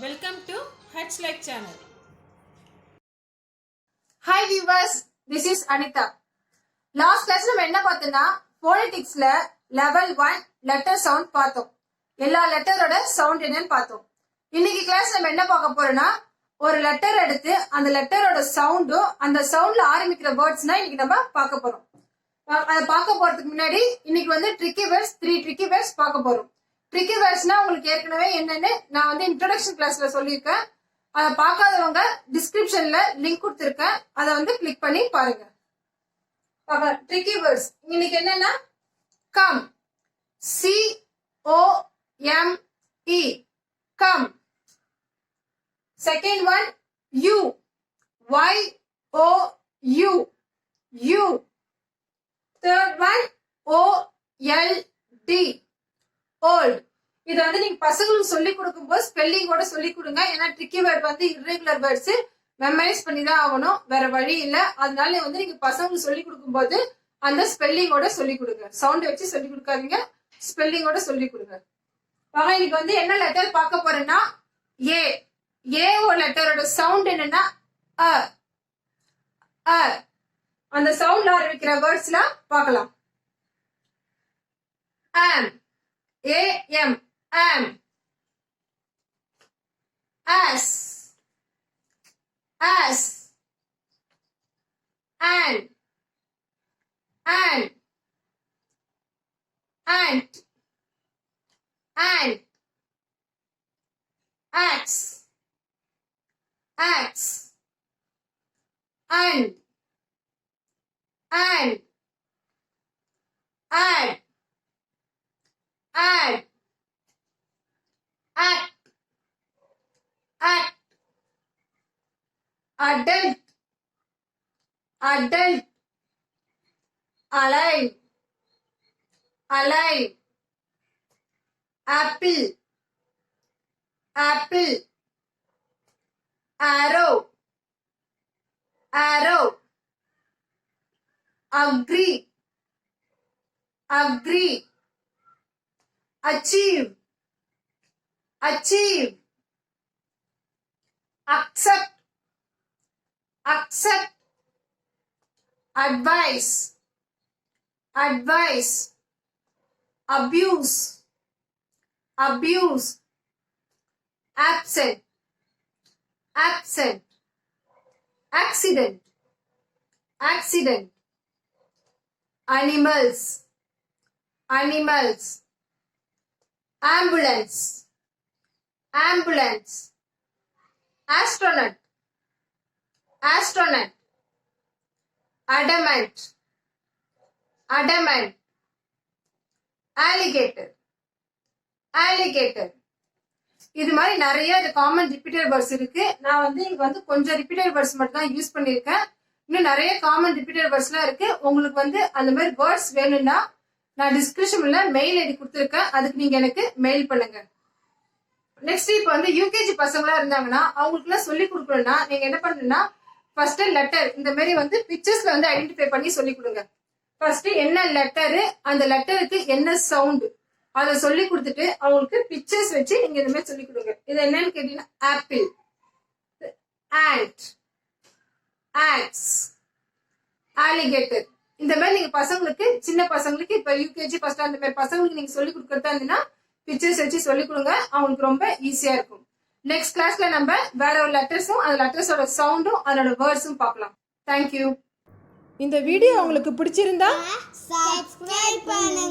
Welcome to hlike channel. Hi viewers, this is Anitha. Last class நம்ம என்ன பார்த்தோம்னா Phoneticsல level 1 letter sound பார்த்தோம். எல்லா லெட்டரோட சவுண்ட் என்னன்னு பார்த்தோம். இன்னைக்கு கிளாஸ் நம்ம என்ன பார்க்க போறோம்னா ஒரு லெட்டர் எடுத்து அந்த லெட்டரோட சவுண்டும் அந்த சவுண்ட்ல ஆரம்பிக்கிற வேர்ட்ஸ்னா இன்னைக்கு நம்ம பார்க்க போறோம். அதை பார்க்க போறதுக்கு முன்னாடி இன்னைக்கு வந்து ட்ரிக்கி வேர்ட்ஸ் 3 ட்ரிக்கி வேர்ட்ஸ் பார்க்க போறோம். ட்ரிக்கி வேர்ட்ஸ்னா உங்களுக்கு ஏற்கனவே என்னன்னு நான் வந்து இன்ட்ரோடக்ஷன் கிளாஸ்ல சொல்லியிருக்கேன். அதை பார்க்காதவங்க டிஸ்கிரிப்ஷன்ல லிங்க் கொடுத்துருக்கேன், அதை வந்து கிளிக் பண்ணி பாருங்க. ட்ரிக்கி வேர்ட்ஸ் இன்னைக்கு என்னன்னா come, COME, come. Second one you, YOU, you. Third one OLD, old. இதை வந்து நீங்க பசங்களுக்கு சொல்லி கொடுக்கும்போது ஸ்பெல்லிங்கோட சொல்லி கொடுங்க. ஏன்னா ட்ரிக்கி வேர்ட் வந்து இர்ரெகுலர் வேர்ட்ஸ் மெமரைஸ் பண்ணி தான் ஆகணும், வேற வழி இல்லை. அதனால வந்து நீங்க பசங்களுக்கு சொல்லி கொடுக்கும்போது அந்த ஸ்பெல்லிங்கோட சொல்லி கொடுங்க. சவுண்ட் வச்சு சொல்லி கொடுக்காதீங்க, ஸ்பெல்லிங்கோட சொல்லி கொடுங்க. இன்னைக்கு வந்து என்ன லெட்டர் பார்க்க போறேன்னா ஏ. ஒரு லெட்டரோட சவுண்ட் என்னன்னா அ. அந்த சவுண்ட்ல ஆரம்பிக்கிற வேர்ட்ஸ்லாம் பார்க்கலாம். am, AM, am. As, and, ant, axe, and, add, act, adult, alive, apple, arrow, agree, achieve, accept, advice, abuse, absent, accident, animals, ambulance, astronaut, adamant, alligator. இது மாதிரி நிறைய காமன் ரிப்பீட்டட் வேர்ட்ஸ் இருக்கு. நான் வந்து இங்க வந்து கொஞ்சம் ரிப்பீட்டட் வேர்ட்ஸ் மட்டும் தான் யூஸ் பண்ணிருக்கேன். இன்னும் நிறைய காமன் ரிப்பீட்டட் வேர்ட்ஸ்லாம் இருக்கு. உங்களுக்கு வந்து அந்த மாதிரி வேர்ட்ஸ் வேணும்னா நான் டிஸ்கிரிப்ஷன்ல மெயில் ஐடி கொடுத்துருக்கேன், அதுக்கு நீங்க எனக்கு மெயில் பண்ணுங்க. நெக்ஸ்ட் இப்போ வந்து யூகேஜி பசங்களா இருந்தாங்கன்னா அவங்களுக்கு எல்லாம் சொல்லி கொடுக்கணும்னா நீங்க என்ன பண்ணணும்னா ஃபர்ஸ்ட் லெட்டர் இந்த மாதிரி வந்து பிக்சர்ஸ்ல வந்து ஐடென்டிஃபை பண்ணி சொல்லி கொடுங்க. ஃபர்ஸ்ட் என்ன லெட்டரு, அந்த லெட்டருக்கு என்ன சவுண்ட், அதை சொல்லி கொடுத்துட்டு அவங்களுக்கு பிக்சர்ஸ் வச்சு நீங்க இந்த மாதிரி சொல்லி கொடுங்க. இது என்னன்னு கேட்டீங்கன்னா ஆப்பிள், ஆண்ட், ஆக்ஸ், ஆலிகேட்டர். இந்த மாதிரி நீங்க பசங்களுக்கு, சின்ன பசங்களுக்கு, இப்ப யூகேஜி ஃபர்ஸ்ட் அந்த மாதிரி பசங்களுக்கு நீங்க சொல்லி கொடுக்கறதா இருந்தீங்கன்னா பிக்சர்ஸ் வச்சு சொல்லி கொடுங்க, அவங்களுக்கு ரொம்ப ஈஸியா இருக்கும். நெக்ஸ்ட் கிளாஸ்ல நம்ம வேற ஒரு லெட்டர்ஸும் அந்த லெட்டர்ஸோட சவுண்டும் அதோட வேர்ட்ஸும் பார்க்கலாம். தேங்க்யூ. இந்த வீடியோ உங்களுக்கு பிடிச்சிருந்தா சப்ஸ்கிரைப் பண்ணுங்க.